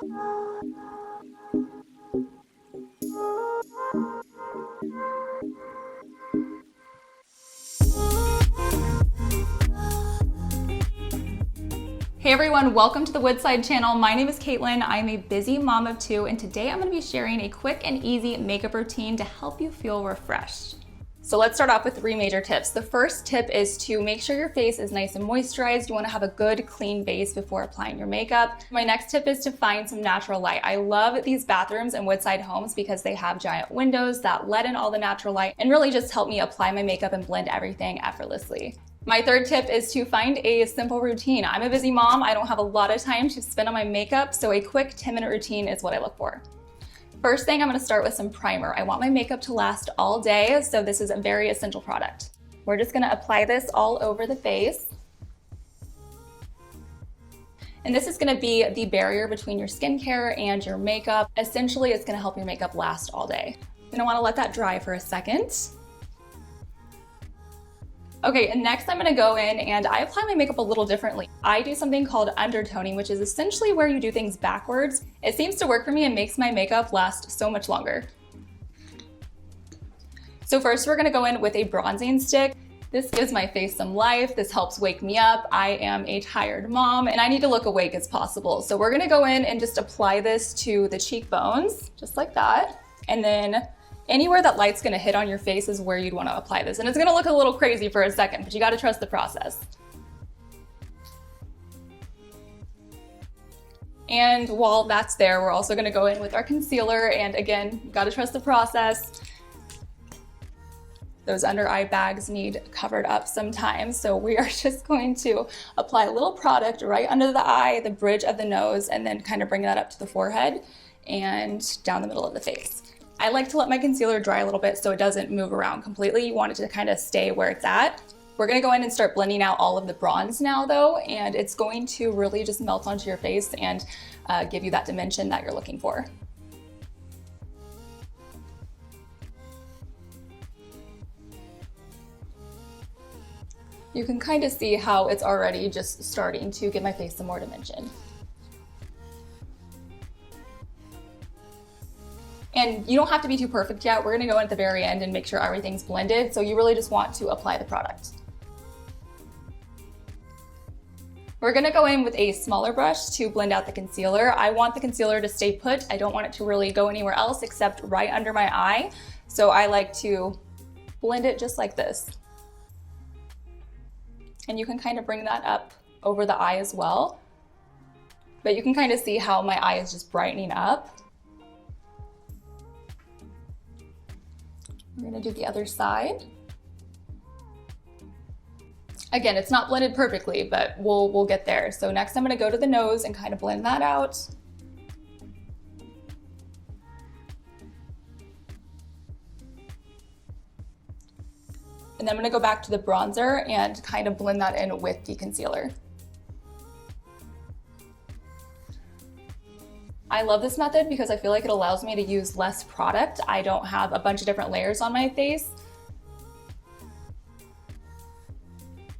Hey everyone, welcome to the Woodside channel. My name is Caitlyn. I'm a busy mom of two, and today I'm going to be sharing a quick and easy makeup routine to help you feel refreshed. So let's start off with 3 major tips. The first tip is to make sure your face is nice and moisturized. You want to have a good, clean base before applying your makeup. My next tip is to find some natural light. I love these bathrooms in Woodside homes because they have giant windows that let in all the natural light and really just help me apply my makeup and blend everything effortlessly. My third tip is to find a simple routine. I'm a busy mom. I don't have a lot of time to spend on my makeup, so a quick 10-minute routine is what I look for. First thing, I'm gonna start with some primer. I want my makeup to last all day, so this is a very essential product. We're just gonna apply this all over the face. And this is gonna be the barrier between your skincare and your makeup. Essentially, it's gonna help your makeup last all day. You're gonna wanna let that dry for a second. Okay, and next I'm gonna go in and I apply my makeup a little differently. I do something called undertoning, which is essentially where you do things backwards. It seems to work for me and makes my makeup last so much longer. So first we're gonna go in with a bronzing stick. This gives my face some life. This helps wake me up. I am a tired mom and I need to look awake as possible. So we're gonna go in and just apply this to the cheekbones, just like that. And then anywhere that light's gonna hit on your face is where you'd wanna apply this. And it's gonna look a little crazy for a second, but you gotta trust the process. And while that's there, we're also gonna go in with our concealer. And again, you gotta trust the process. Those under eye bags need covered up sometimes. So we are just going to apply a little product right under the eye, the bridge of the nose, and then kind of bring that up to the forehead and down the middle of the face. I like to let my concealer dry a little bit so it doesn't move around completely. You want it to kind of stay where it's at. We're gonna go in and start blending out all of the bronze now though, and it's going to really just melt onto your face and give you that dimension that you're looking for. You can kind of see how it's already just starting to give my face some more dimension. And you don't have to be too perfect yet. We're gonna go in at the very end and make sure everything's blended. So you really just want to apply the product. We're gonna go in with a smaller brush to blend out the concealer. I want the concealer to stay put. I don't want it to really go anywhere else except right under my eye. So I like to blend it just like this. And you can kind of bring that up over the eye as well. But you can kind of see how my eye is just brightening up. We're gonna do the other side. Again, it's not blended perfectly, but we'll get there. So next I'm gonna go to the nose and kind of blend that out. And then I'm gonna go back to the bronzer and kind of blend that in with the concealer. I love this method because I feel like it allows me to use less product. I don't have a bunch of different layers on my face.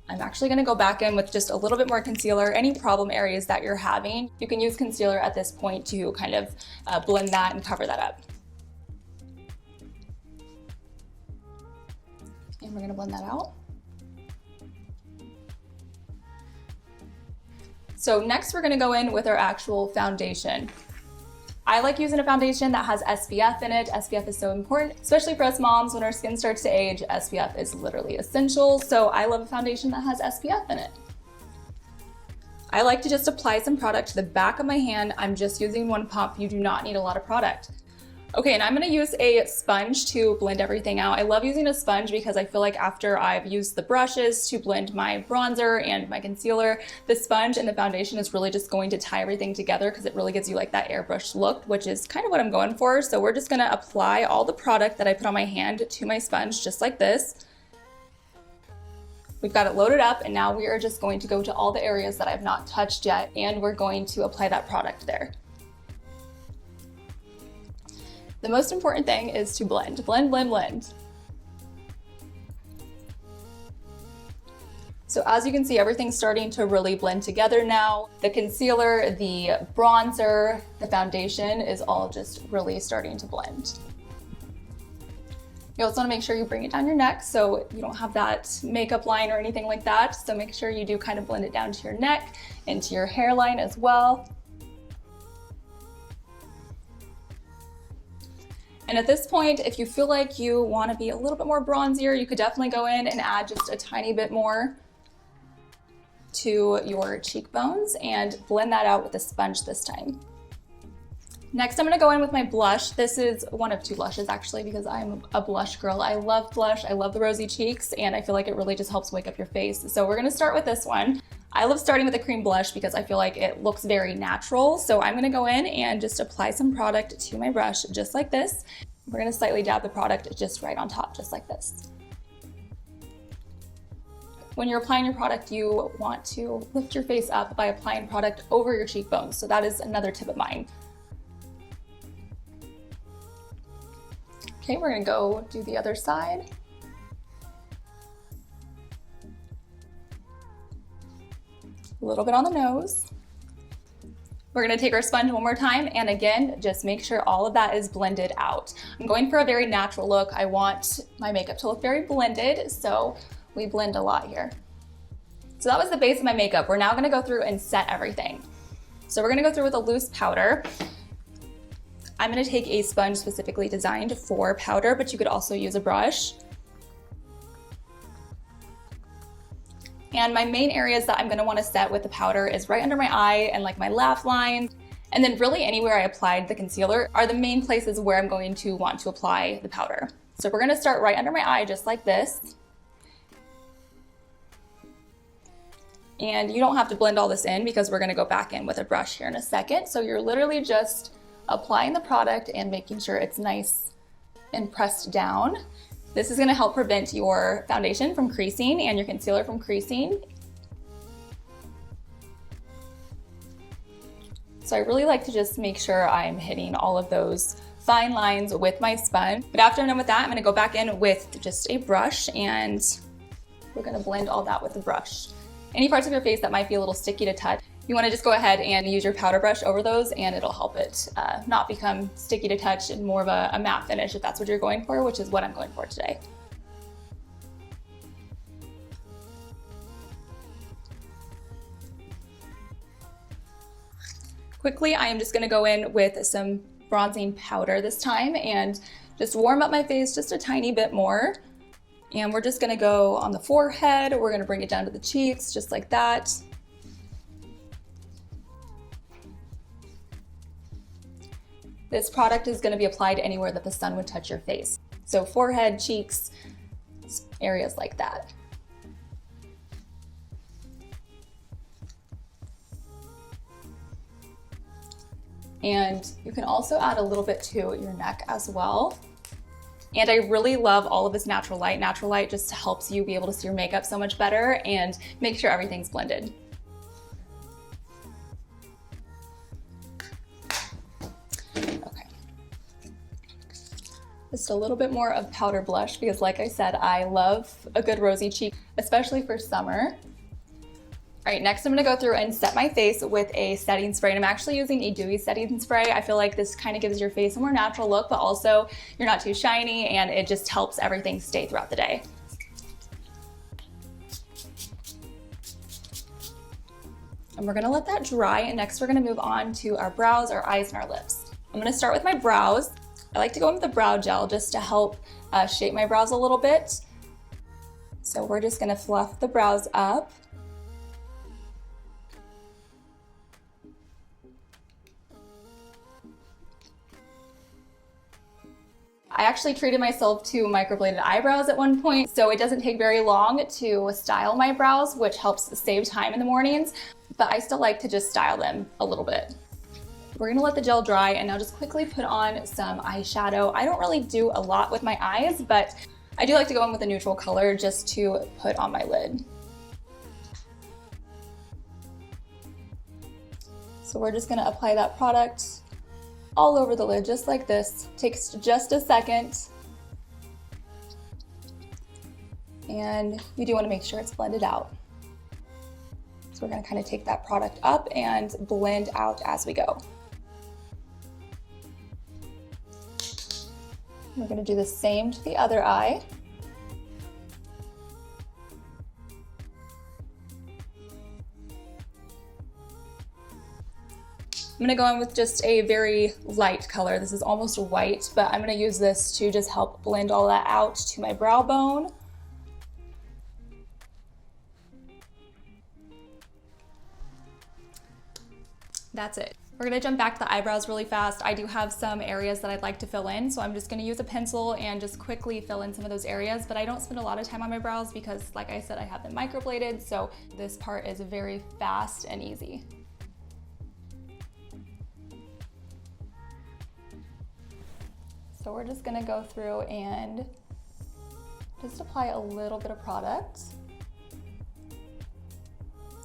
I'm actually gonna go back in with just a little bit more concealer. Any problem areas that you're having, you can use concealer at this point to kind of blend that and cover that up. And we're gonna blend that out. So next we're gonna go in with our actual foundation. I like using a foundation that has SPF in it. SPF is so important, especially for us moms when our skin starts to age. SPF is literally essential. So I love a foundation that has SPF in it. I like to just apply some product to the back of my hand. I'm just using one pump. You do not need a lot of product. Okay, and I'm gonna use a sponge to blend everything out. I love using a sponge because I feel like after I've used the brushes to blend my bronzer and my concealer, the sponge and the foundation is really just going to tie everything together because it really gives you like that airbrush look, which is kind of what I'm going for. So we're just gonna apply all the product that I put on my hand to my sponge, just like this. We've got it loaded up and now we are just going to go to all the areas that I've not touched yet and we're going to apply that product there. The most important thing is to blend, blend, blend, blend. So as you can see, everything's starting to really blend together now. The concealer, the bronzer, the foundation is all just really starting to blend. You also want to make sure you bring it down your neck so you don't have that makeup line or anything like that. So make sure you do kind of blend it down to your neck, into your hairline as well. And at this point, if you feel like you want to be a little bit more bronzier, you could definitely go in and add just a tiny bit more to your cheekbones and blend that out with a sponge this time. Next, I'm gonna go in with my blush. This is one of two blushes actually, because I'm a blush girl. I love blush, I love the rosy cheeks, and I feel like it really just helps wake up your face. So we're gonna start with this one. I love starting with a cream blush because I feel like it looks very natural. So I'm gonna go in and just apply some product to my brush, just like this. We're gonna slightly dab the product just right on top, just like this. When you're applying your product, you want to lift your face up by applying product over your cheekbones. So that is another tip of mine. Okay, we're gonna go do the other side. A little bit on the nose. We're gonna take our sponge one more time, and again, just make sure all of that is blended out. I'm going for a very natural look. I want my makeup to look very blended, so we blend a lot here. So that was the base of my makeup. We're now gonna go through and set everything. So we're gonna go through with a loose powder. I'm gonna take a sponge specifically designed for powder, but you could also use a brush. And my main areas that I'm gonna wanna set with the powder is right under my eye and like my laugh line. And then really anywhere I applied the concealer are the main places where I'm going to want to apply the powder. So we're gonna start right under my eye, just like this. And you don't have to blend all this in because we're gonna go back in with a brush here in a second. So you're literally just applying the product and making sure it's nice and pressed down. This is gonna help prevent your foundation from creasing and your concealer from creasing. So I really like to just make sure I'm hitting all of those fine lines with my sponge. But after I'm done with that, I'm gonna go back in with just a brush and we're gonna blend all that with the brush. Any parts of your face that might be a little sticky to touch, you wanna just go ahead and use your powder brush over those and it'll help it not become sticky to touch and more of a matte finish if that's what you're going for, which is what I'm going for today. Quickly, I am just gonna go in with some bronzing powder this time and just warm up my face just a tiny bit more. And we're just gonna go on the forehead, we're gonna bring it down to the cheeks, just like that. This product is gonna be applied anywhere that the sun would touch your face. So forehead, cheeks, areas like that. And you can also add a little bit to your neck as well. And I really love all of this natural light. Natural light just helps you be able to see your makeup so much better and make sure everything's blended. Okay. Just a little bit more of powder blush because like I said, I love a good rosy cheek, especially for summer. All right, next I'm gonna go through and set my face with a setting spray. And I'm actually using a dewy setting spray. I feel like this kind of gives your face a more natural look, but also you're not too shiny and it just helps everything stay throughout the day. And we're gonna let that dry. And next we're gonna move on to our brows, our eyes, and our lips. I'm gonna start with my brows. I like to go in with the brow gel just to help shape my brows a little bit. So we're just gonna fluff the brows up. I actually treated myself to microbladed eyebrows at one point, so it doesn't take very long to style my brows, which helps save time in the mornings, but I still like to just style them a little bit. We're gonna let the gel dry and now just quickly put on some eyeshadow. I don't really do a lot with my eyes, but I do like to go in with a neutral color just to put on my lid. So we're just gonna apply that product all over the lid, just like this. Takes just a second. And you do want to make sure it's blended out. So we're gonna kind of take that product up and blend out as we go. We're gonna do the same to the other eye. I'm gonna go in with just a very light color. This is almost white, but I'm gonna use this to just help blend all that out to my brow bone. That's it. We're gonna jump back to the eyebrows really fast. I do have some areas that I'd like to fill in, so I'm just gonna use a pencil and just quickly fill in some of those areas, but I don't spend a lot of time on my brows because, like I said, I have them microbladed, so this part is very fast and easy. So we're just gonna go through and just apply a little bit of product.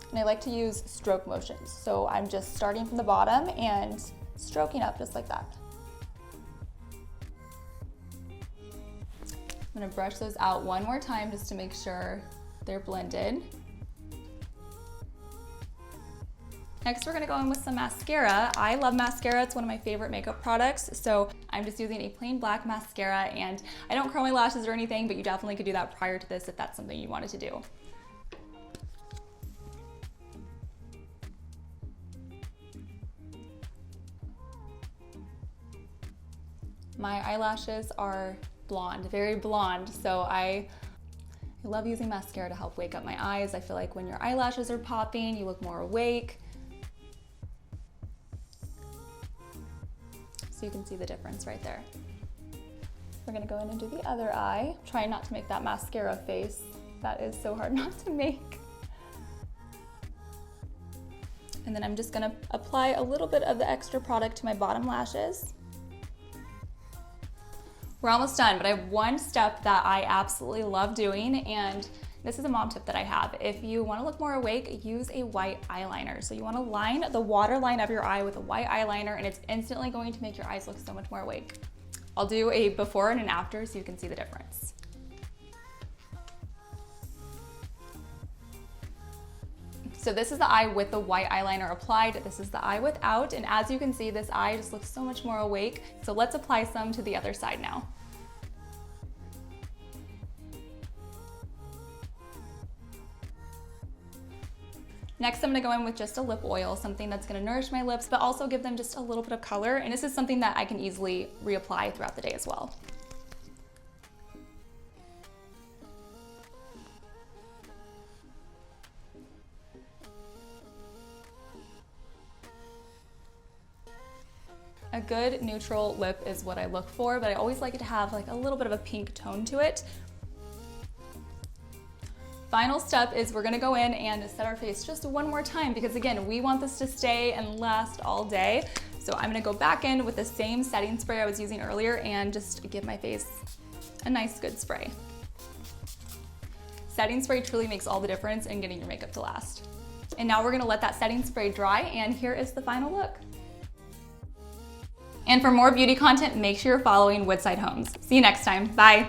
And I like to use stroke motions. So I'm just starting from the bottom and stroking up just like that. I'm gonna brush those out one more time just to make sure they're blended. Next, we're gonna go in with some mascara. I love mascara, it's one of my favorite makeup products. So I'm just using a plain black mascara, and I don't curl my lashes or anything, but you definitely could do that prior to this if that's something you wanted to do. My eyelashes are blonde, very blonde, so I love using mascara to help wake up my eyes. I feel like when your eyelashes are popping, you look more awake. So you can see the difference right there. We're gonna go in and do the other eye. Try not to make that mascara face. That is so hard not to make. And then I'm just gonna apply a little bit of the extra product to my bottom lashes. We're almost done, but I have one step that I absolutely love doing, and this is a mom tip that I have. If you wanna look more awake, use a white eyeliner. So you wanna line the waterline of your eye with a white eyeliner, and it's instantly going to make your eyes look so much more awake. I'll do a before and an after so you can see the difference. So this is the eye with the white eyeliner applied. This is the eye without, and as you can see, this eye just looks so much more awake. So let's apply some to the other side now. Next, I'm gonna go in with just a lip oil, something that's gonna nourish my lips, but also give them just a little bit of color. And this is something that I can easily reapply throughout the day as well. A good neutral lip is what I look for, but I always like it to have like a little bit of a pink tone to it. Final step is we're gonna go in and set our face just one more time because again, we want this to stay and last all day. So I'm gonna go back in with the same setting spray I was using earlier and just give my face a nice good spray. Setting spray truly makes all the difference in getting your makeup to last. And now we're gonna let that setting spray dry, and here is the final look. And for more beauty content, make sure you're following Woodside Homes. See you next time, bye.